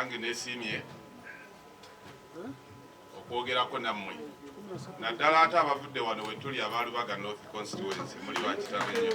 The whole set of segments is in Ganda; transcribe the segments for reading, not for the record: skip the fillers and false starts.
nange nesimye okwogerako nammwe naddala ate abavudde wano wetuli abalubaga North Constituency muli bakitabe nnyo.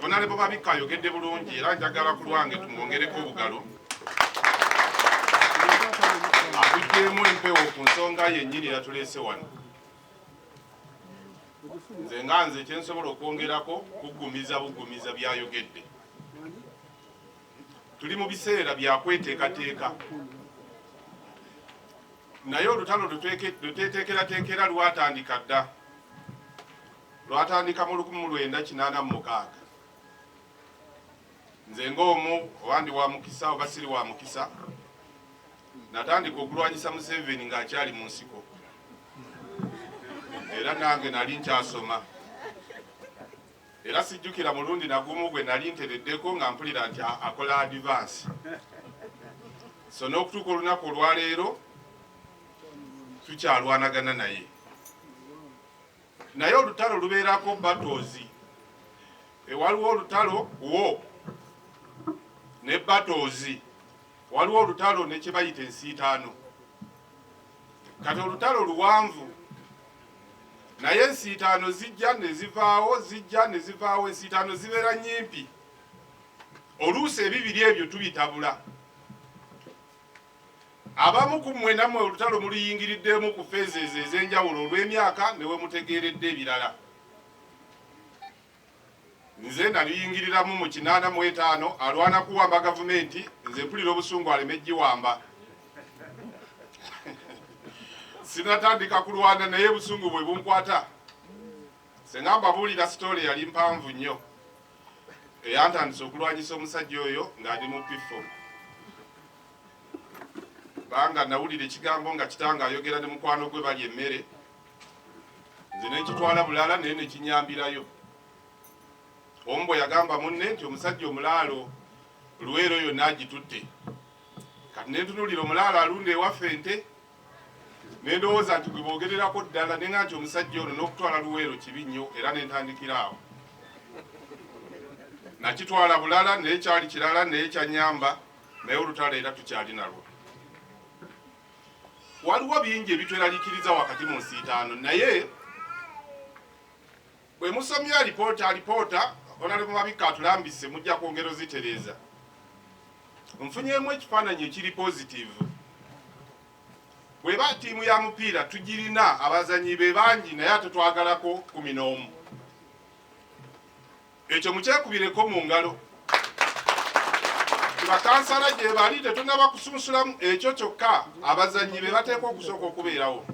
Honorable Babika ayogedde bulungi era njagala ku lwange tumwongereko obugalo atuggyemu empewo ku nsonga yennyini yatuleese wano. Nze kyensobola okwongerako kugumiza bugumiza byayogedde. Tuli mu biseera byakweteekateeka naye olutalo luteetekerateekera lwatandika dda, lwatandika mu 1986. Nze ng'omu oba ndi wa mukisa oba siri wa mukisa natandika okulwanyisa Museveni ng'akyali mu nsiko era nange nali nkyasoma era sijjukira mulundi nagumu gwe nali ntereddeko nga mpulira nti akola advance. So n'okutuuka olunaku olwaleero tukyalwanagana naye olutalo lubeerako battles. Waliwo olutalo wo ne battles, waliwo olutalo ne kye bayita ensiitaano. Kati olutalo luwanvu naye ensiitaano zijja ne zivaawo, zijja ne zivaawo, ensiitaano zibeera nnyimpi. Oluusi ebibiri ebyo tubitabula. Abamu ku mmwe nammwe olutalo muluyingiriddemu ku feezi ezo ez'enjawulo olw'emyaka ne we mutegeeredde ebirala. Nze naluyingiriramu mu 85 alwana kuwamba gavumenti, nze mpulira obusungu aleme giwamba. Sinatandika kulwana naye busungu bwe bunkwata. Sengamba buulira sitole yali mpanvu nnyo eyantandise okulwanyisa omusajja oyo ng'ali mu P4. Banga nawulira ekigambo nga kitanga ayogera ne mukwano gwe bali emmere, nze nekitwala bulala naye nekinyambirayo. Omu bwe yagamba munne nti omusajja omulaalo Luweero yonna agitutte. Kati nentunulira omulaalo alunda ewaffe ente nendowooza nti gwe boogererako ddala ne nga nti omusajja ono n'okutwala Luweero kibi nnyo era nentandikira awo. Nakitwala bulala naye kyali kirala naye kyanyamba naye olutalo era tukyali nalwo. Waliwo bingi ebitweraliikiriza wakati mu nsiitaano naye bwe musomya alipoota Honorable Babika atulambise mujja kwongera ozitereeza. Nfunyemu ekifaananyi ekiri positive. Bweba ttiimu ya mupiira tugirina abazanyi be bangi naye ate twagalako 11. Ekyo mukyekubireko mu ngalo. Bakansala gye bali tetunaba kusunsulamu ekyo kyokka abazanyi be bateekwa okusooka okubeerawo.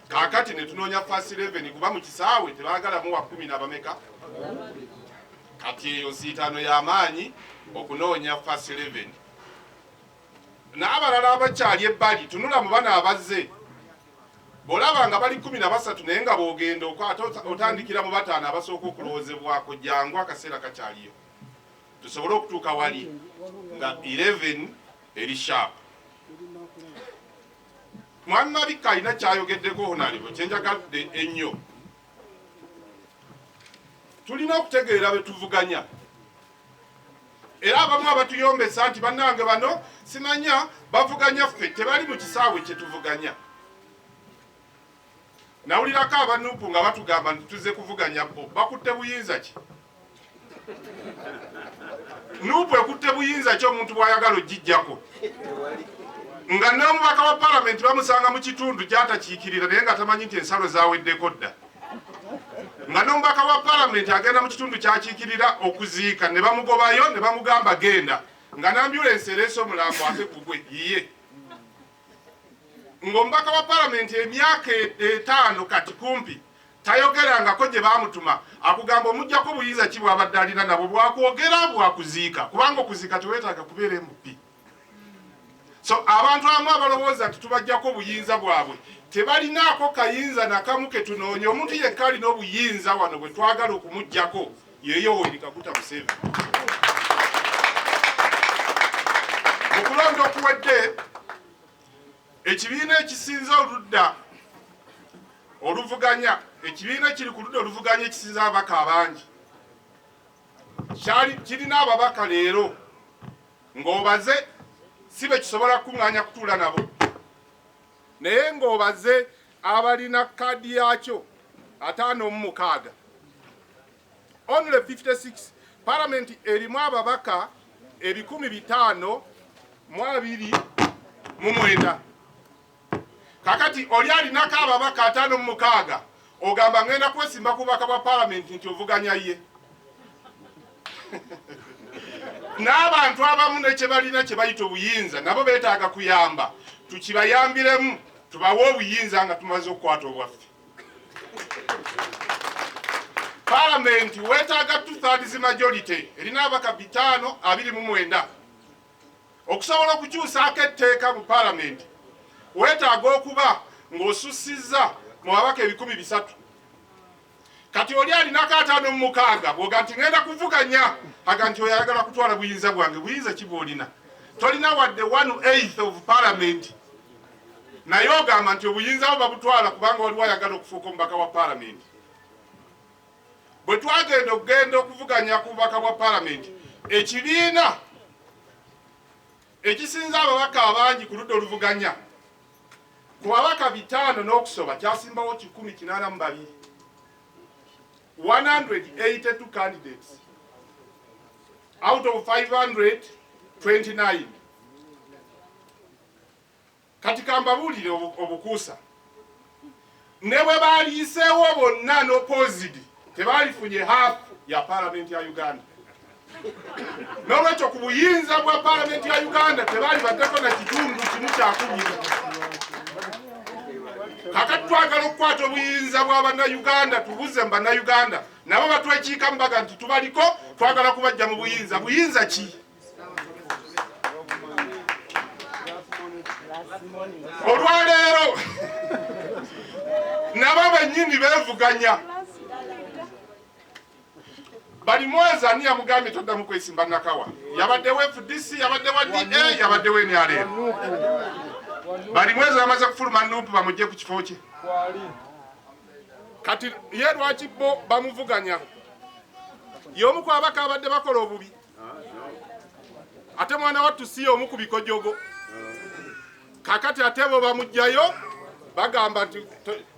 Kaakati ne tunoonya first 11 kuba mu kisaawe tebaagalamu wa 10 n'abameka. Kati eyo nsiitaano y'amaanyi okunoonya first 11. N'abalala abakyali ebbali tunula mu bana abazze. Bw'olaba nga bali 13 naye nga boogenda otandikira mu bataano abasooka okulowoozebwako jangu akaseera kakyaliyo. Tusobole okutuuka wali nga 11 eri sharp. Mwami Babika alina kyayogeddeko Honorable kyenjagadde ennyo. Tulina okutegeera be tuvuganya. Era abamu abatuyombesa nti bannange bano simanya bavuganya ffe tebali mu kisaawe kye tuvuganya. Nawulirako abanupu nga batugamba nti tuze kuvuganya bo bakutte buyinza ki? Nupu ekutte buyinza ki omuntu bw'ayagala ogijjako? Nga n'omubaka wa palamenti bamusanga mu kitundu ky'atakiikirira naye nga tamanyi nti ensalo zaaweddeko dda. Nga n'omubaka wa palamenti agenda mu kitundu ky'akiikirira okuziika ne bamugobayo ne bamugamba genda nga n'ambyulensi ereese omulambo ate gugwe yiye. Ng'omubaka wa palamenti emyaka 5 kati kumpi tayogerangako gye baamutuma akugamba omuggyako buyinza ki bw'abadde alina nabwo bwakwogera bwakuziika kubanga okuziika teweetaaga kubeera MP. So abantu abamu abalowooza nti tubaggyako buyinza bwabwe tebalinaako kayinza nakamu ke tunoonya. Omuntu yekka alina obuyinza wano bwe twagala okumuggyako yeeyoweri Kaguta Museveni. Mu kulonda okuwedde ekibiina ekisinza oludda oluvuganya, ekibiina kiri ku ludda oluvuganya ekisinza ababaka abangi kirina ababaka leero ng'obaze sibe kisobola kuŋŋaanya kutuula nabo naye ng'obaze abalina kkaadi yakyo 56 only 56 parliament erimu ababaka 529 kakati oli alinako ababaka 56 ogamba ngenda kwesimba ku bubaka bwa parliament nti ovuganya ye n'abantu abamu nekye balina kye bayita obuyinza nabo beetaaga kuyamba tukibayambiremu tubawe obuyinza nga tumaze okukwata obwaffe parliament weetaaga 2/3 majority erina abaka 529 okusobola okukyusaako etteeka mu parliament weetaaga okuba ng'osussizza mu babaka 300 kati oli alinako 56 bwoga nti ngenda kuvuganya aga nti oyagala kutwala buyinza bwange buyinza kiboolina tolina wadde 1/8 of parliament naye ogamba nti obuyinza bwo babutwala kubanga wali wayagala okufuuka omubaka wa parliament bwe twagenda okuvuganya ku bubaka bwa parliament ekibiina ekisinza ababaka abangi ku ludda oluvuganya ku babaka 5 n'okusoba kyasimbawo 182 182 candidates out of 529 kati kambabuulire obukuusa ne bwe baaliiseewo bonna n'opposite tebaalifunye half ya parliament ya Uganda n'olwekyo ku buyinza bwa parliament ya Uganda tebaali baddeko na kitundu kimu kyakumi kakati twagala okukwata obuyinza bwa bannayuganda tubuze mu bannayuganda nabo batwekiika mbaga nti tubaliko twagala kubajja mu buyinza buyinza ki olwaleero nabo bennyini beevuganya bali mwezi ani yamugambye toddamu kwesimba Nakawa yabaddewo FDC yabaddewo DA yabaddewo NRM bali mwezi amaze kufuluma Nuupu bamugye ku kifo kye kati ye lwaki bo bamuvuganya y'omu ku abaka abadde bakola obubi ate mwana wattu si y'omu ku bikojogo kakati ate bo bamugjayo bagamba nti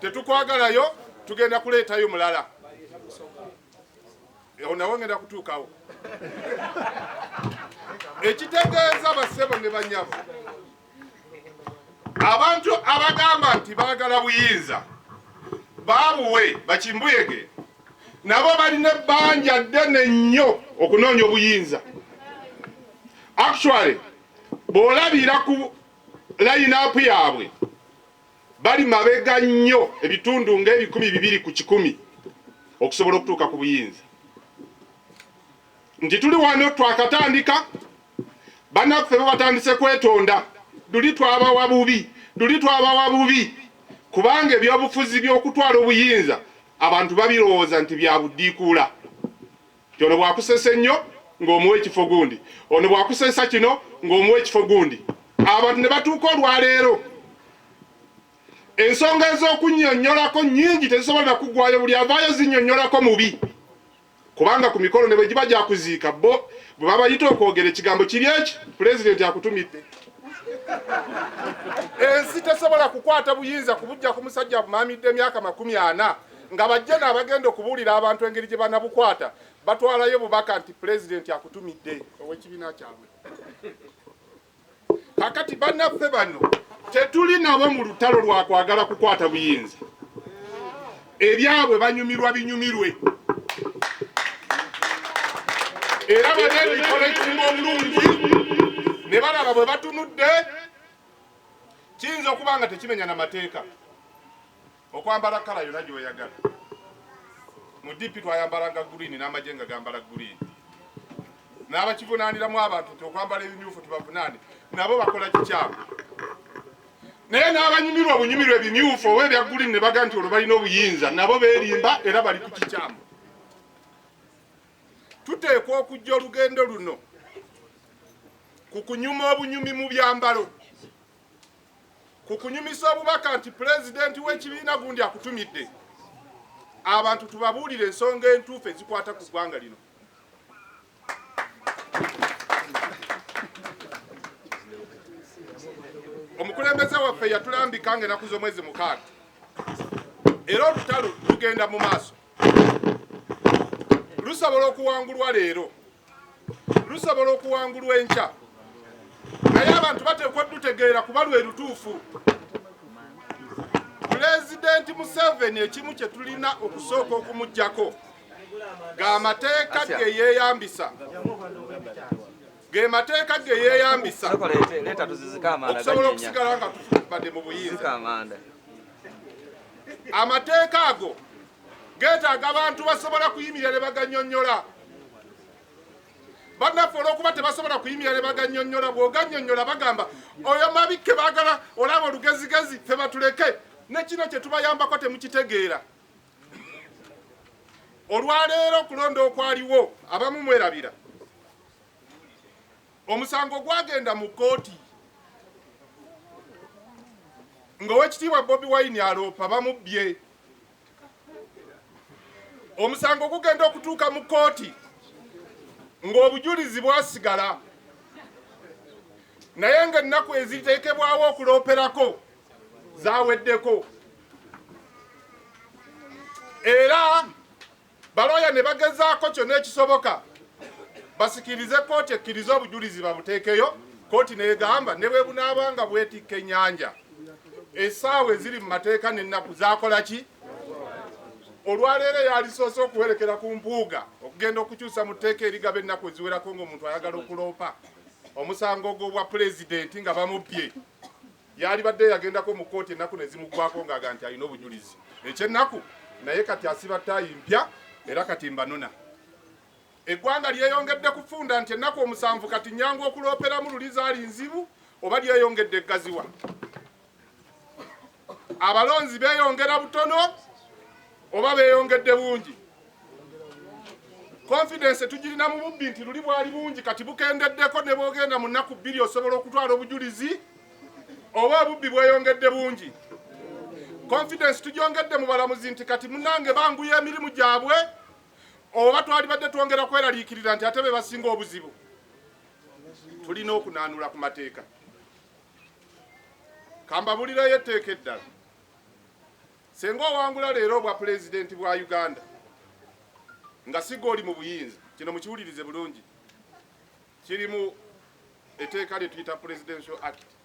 tetukwagalayo tugenda kuleetayo mulala nawe ngenda kutuukawo ekitegeeza bassebo ne banyavu abantu abagamba nti baagala buyinza baabuwe bakimbuyege nabo balina ebbanja ddene nnyo okunoonya obuyinza actually bw'olabira ku line-up yaabwe bali mabega nnyo ebitundu nga200 ku 100 okusobola okutuuka ku buyinza nti tuli wano twakatandika bannaffe batandise kwetonda duli twabawa bubi kubanga ebyobufuzi by'okutwala obuyinza abantu babirowooza nti byabuddiikuula ti ono bwakusesa ennyo ng'omuwa ekifo gundi ono bwakusesa kino ng'omuwa ekifo gundi abantu ne batuuka olwaleero ensonga ez'okunnyonnyolako nnyingi tezisobola kugwayo buli avaayo zinnyonnyolako mubi kubanga ku mikolo ne bwe giba gyakuziika bo bwe babayita okwogera ekigambo kiri eki pulezidenti akutumidde ensi tesobola kukwata buyinza kubujja ku musajja bumaamidde emyaka 40 nga bajje n'abagenda okubuulira abantu engeri gye banabukwata batwalayo bubaka nti pulezidenti akutumidde ow'ekibiina kyabwe kakati bannaffe bano tetuli nabo mu lutalo lwa kwagala kukwata buyinza ebyabwe banyumirwa binyumirwe era banebikola ekimu omulungi ne balaba bwe batunudde kiyinza okuba nga tekimenya n'amateeka okwambala kala yonna gy'oyagala mu DP twayambalanga guliini n'amagye nga gambala guliini n'abakivunaaniramu abantu nti okwambala ebimyufu tubavunaane nabo bakola kikyamu naye n'abanyumirwa obunyumirwa ebimyufu oba ebya guliini ne baga nti olwo balina obuyinza nabo beerimba era bali ku kikyamu tuteekwa okujja olugendo luno ku kunyuma obunyumi mu byambalo ku kunyumisa obubaka nti pulezidenti w'ekibiina gundi akutumidde abantu tubabuulire ensonga entuufu ezikwata ku ggwanga lino omukulembeze waffe yatulambika ng'ennaku z'omwezi 6 era olutalo lugenda mu maaso lusobola okuwangulwa leero lusobola okuwangulwa enkya naye abantu bateekwa dutegeera kuba lwe lutuufu Pulezidenti Museveni ekimu kye tulina okusooka okumuggyako g'amateeka ge yeeyambisa okusobola okusigala nga tufudde mu buyinza. Amateeka ago geetaaga abantu basobola kuyimirira ne baganyonnyola. Bannaffe olw'okuba tebasobola kuyimirira ne baganyonnyola, bw'oganyonnyola bagamba oyo mabikke baagala olaba olugezigezi ffe batuleke ne kino kye tubayambako temukitegeera. Olwaleero okulonda okwaliwo abamu mwerabira. Omusango gwagenda mu kkooti ng'Oweekitiibwa Bobi Wine aloopa bamubbye. Omusango gugenda okutuuka mu kkooti ng'obujulizi bwasigala naye ng'ennaku eziteekebwawo okulooperako zaaweddeko. Era balooya ne bagezaako kyonna ekisoboka basikirize kkooti ekkirize obujulizi babuteekeyo. Kkooti neegamba ne bwe bunaabanga bwetikka ennyanja essaawa eziri mu mateeka n'ennaku zaakola ki? Olwaleero yalisoose okuwerekera ku mpuuga okugenda okukyusa mu tteeka erigaba ennaku eziwerako ng'omuntu ayagala okuloopa omusango ogwo bwa pulezidenti nga bamubbye. Yali badde yagendako mu kkooti ennaku ne zimuggwako ng'aga nti alina obujulizi ekyennaku naye kati asiba ttaayi mpya era kati mbanona. Eggwanga lyeyongedde kufunda nti ennaku 7 kati nnyangu okulooperamu luli zaali nzibu oba lyeyongedde eggaziwa. Abalonzi beeyongera butono oba beeyongedde bungi. Confidence tugirina mu bubbi nti luli bwali bungi kati bukendeddeko ne bwogenda mu nnaku 2 osobola okutwala obujulizi oba obubbi bweyongedde bungi. Confidence tugyongedde mu balamuzi nti kati munnange banguya emirimu gyabwe oba twali badde twongera kweraliikirira nti ate be basinga obuzibu. Tulina okunaanula ku mateeka. Kambabulireyo etteeka eddala. Senga owangula leero obwa pulezidenti bwa Uganda nga siga oli mu buyinza, kino mukiwulirize bulungi, kiri mu etteeka lye tuyita Presidential Act.